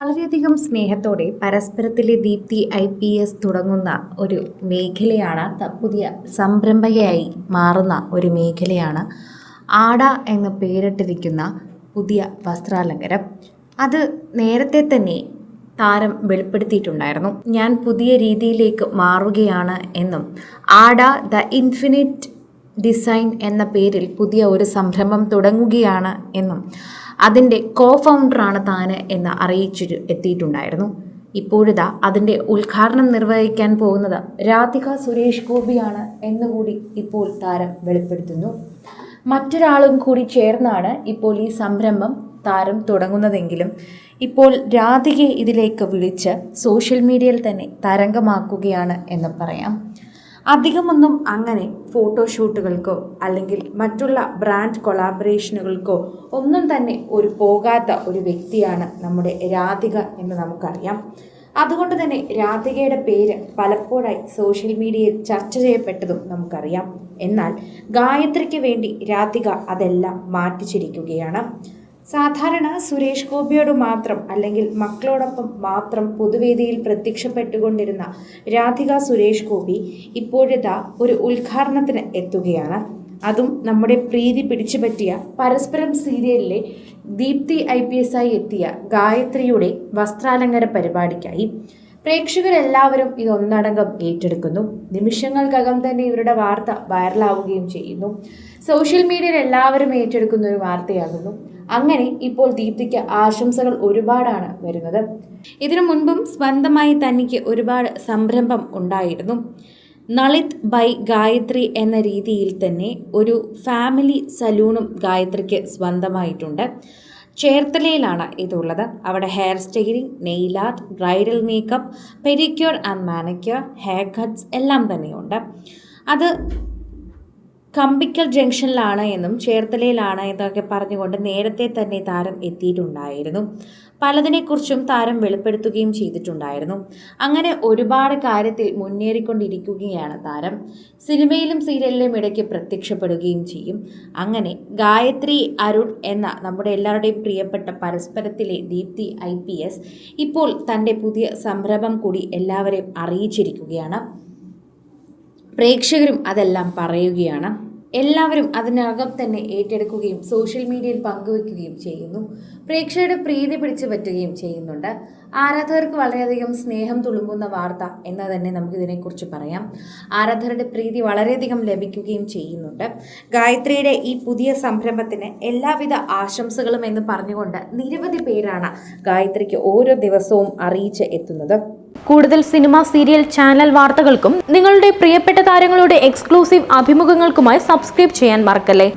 വളരെയധികം സ്നേഹത്തോടെ പരസ്പരത്തിലെ ദീപ്തി IPS തുടങ്ങുന്ന ഒരു മേഖലയാണ് പുതിയ സംരംഭകയായി മാറുന്ന ഒരു മേഖലയാണ് ആട എന്ന് പേരിട്ടിരിക്കുന്ന പുതിയ വസ്ത്രാലങ്കാരം. അത് നേരത്തെ തന്നെ താരം വെളിപ്പെടുത്തിയിട്ടുണ്ടായിരുന്നു. ഞാൻ പുതിയ രീതിയിലേക്ക് മാറുകയാണ് എന്നും ആട ദ ഇൻഫിനിറ്റ് ഡിസൈൻ എന്ന പേരിൽ പുതിയ ഒരു സംരംഭം തുടങ്ങുകയാണ് എന്നും അതിൻ്റെ ഫൗണ്ടറാണ് താന് എന്ന് എത്തിയിട്ടുണ്ടായിരുന്നു. ഇപ്പോഴിതാ അതിൻ്റെ ഉദ്ഘാടനം നിർവഹിക്കാൻ പോകുന്നത് രാധിക സുരേഷ് ഗോപിയാണ് എന്നുകൂടി ഇപ്പോൾ താരം വെളിപ്പെടുത്തുന്നു. മറ്റൊരാളും കൂടി ചേർന്നാണ് ഇപ്പോൾ ഈ സംരംഭം താരം തുടങ്ങുന്നതെങ്കിലും ഇപ്പോൾ രാധികയെ ഇതിലേക്ക് വിളിച്ച് സോഷ്യൽ മീഡിയയിൽ തന്നെ തരംഗമാക്കുകയാണ് എന്ന് പറയാം. അധികമൊന്നും അങ്ങനെ ഫോട്ടോഷൂട്ടുകൾക്കോ അല്ലെങ്കിൽ മറ്റുള്ള ബ്രാൻഡ് കൊളാബറേഷനുകൾക്കോ ഒന്നും തന്നെ പോകാത്ത ഒരു വ്യക്തിയാണ് നമ്മുടെ രാധിക എന്ന് നമുക്കറിയാം. അതുകൊണ്ട് തന്നെ രാധികയുടെ പേര് പലപ്പോഴായി സോഷ്യൽ മീഡിയയിൽ ചർച്ച ചെയ്യപ്പെട്ടതും നമുക്കറിയാം. എന്നാൽ ഗായത്രിക്ക് വേണ്ടി രാധിക അതെല്ലാം മാറ്റിച്ചിരിക്കുകയാണ്. സാധാരണ സുരേഷ് ഗോപിയോട് മാത്രം അല്ലെങ്കിൽ മക്കളോടൊപ്പം മാത്രം പൊതുവേദിയിൽ പ്രത്യക്ഷപ്പെട്ടുകൊണ്ടിരുന്ന രാധിക സുരേഷ് ഗോപി ഇപ്പോഴിതാ ഒരു ഉദ്ഘാടനത്തിന് എത്തുകയാണ്. അതും നമ്മുടെ പ്രീതി പിടിച്ചുപറ്റിയ പരസ്പരം സീരിയലിലെ ദീപ്തി IPS ആയി എത്തിയ ഗായത്രിയുടെ വസ്ത്രാലങ്കാര പരിപാടിക്കായി. പ്രേക്ഷകരെല്ലാവരും ഇതൊന്നടങ്കം ഏറ്റെടുക്കുന്നു. നിമിഷങ്ങൾക്കകം തന്നെ ഇവരുടെ വാർത്ത വൈറലാവുകയും ചെയ്യുന്നു. സോഷ്യൽ മീഡിയയിൽ എല്ലാവരും ഏറ്റെടുക്കുന്ന ഒരു വാർത്തയാകുന്നു. അങ്ങനെ ഇപ്പോൾ ദീപ്തിക്ക് ആശംസകൾ ഒരുപാടാണ് വരുന്നത്. ഇതിനു മുൻപും സ്വന്തമായി തനിക്ക് ഒരുപാട് സംരംഭം ഉണ്ടായിരുന്നു. നളിത് ബൈ ഗായത്രി എന്ന രീതിയിൽ തന്നെ ഒരു ഫാമിലി സലൂണും ഗായത്രിക്ക് സ്വന്തമായിട്ടുണ്ട്. ചേർത്തലയിലാണ് ഇതുള്ളത്. അവിടെ hair styling, nail art, bridal makeup, pedicure and manicure, hair cuts എല്ലാം തന്നെയുണ്ട്. അത് കമ്പിക്കൽ ജംഗ്ഷനിലാണ് എന്നും ചേർത്തലയിലാണ് എന്നൊക്കെ പറഞ്ഞുകൊണ്ട് നേരത്തെ തന്നെ താരം എത്തിയിട്ടുണ്ടായിരുന്നു. പലതിനെക്കുറിച്ചും താരം വെളിപ്പെടുത്തുകയും ചെയ്തിട്ടുണ്ടായിരുന്നു. അങ്ങനെ ഒരുപാട് കാര്യത്തിൽ മുന്നേറിക്കൊണ്ടിരിക്കുകയാണ് താരം. സിനിമയിലും സീരിയലിലും ഇടയ്ക്ക് പ്രത്യക്ഷപ്പെടുകയും ചെയ്യും. അങ്ങനെ ഗായത്രി അരുൺ എന്ന നമ്മുടെ എല്ലാവരുടെയും പ്രിയപ്പെട്ട പരസ്പരത്തിലെ ദീപ്തി IPS ഇപ്പോൾ തൻ്റെ പുതിയ സംരംഭം കൂടി എല്ലാവരെയും അറിയിച്ചിരിക്കുകയാണ്. പ്രേക്ഷകരും അതെല്ലാം പറയുകയാണ്. എല്ലാവരും അതിനകം തന്നെ ഏറ്റെടുക്കുകയും സോഷ്യൽ മീഡിയയിൽ പങ്കുവെക്കുകയും ചെയ്യുന്നു. പ്രേക്ഷകരുടെ പ്രീതി പിടിച്ചു പറ്റുകയും ചെയ്യുന്നുണ്ട്. ആരാധകർക്ക് വളരെയധികം സ്നേഹം തുളുമ്പുന്ന വാർത്ത എന്ന് തന്നെ നമുക്കിതിനെക്കുറിച്ച് പറയാം. ആരാധകരുടെ പ്രീതി വളരെയധികം ലഭിക്കുകയും ചെയ്യുന്നുണ്ട്. ഗായത്രിയുടെ ഈ പുതിയ സംരംഭത്തിന് എല്ലാവിധ ആശംസകളും എന്ന് പറഞ്ഞുകൊണ്ട് നിരവധി പേരാണ് ഗായത്രിക്ക് ഓരോ ദിവസവും അറിയിച്ച് എത്തുന്നത്. കൂടുതൽ സിനിമ, സീരിയൽ, ചാനൽ വാർത്തകൾക്കും നിങ്ങളുടെ പ്രിയപ്പെട്ട താരങ്ങളുടെ എക്സ്ക്ലൂസീവ് അഭിമുഖങ്ങൾക്കുമായി സബ്സ്ക്രൈബ് ചെയ്യാൻ മറക്കല്ലേ.